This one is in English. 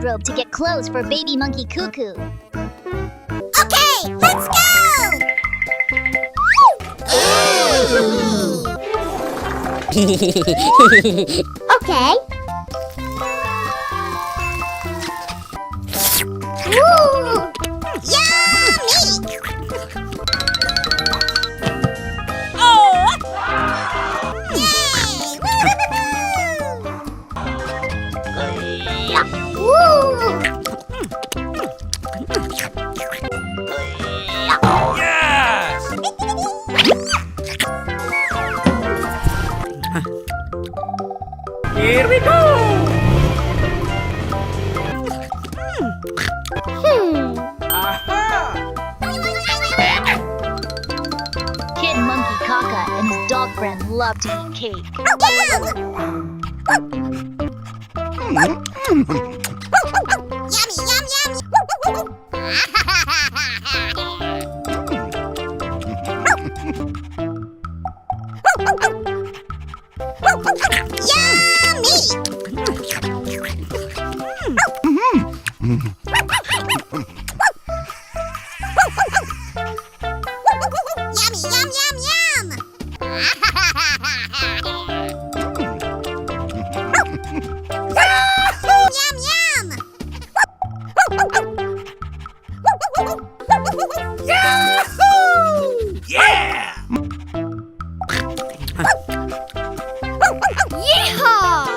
wardrobe to get clothes for baby monkey Cuckoo. Okay, let's go! Okay. Woo! Yummy! Oh! Yay! Woo! Yes! Here we go! Aha! Kid Monkey Kaka and his dog friend love to eat cake. Yeah! Yeehaw!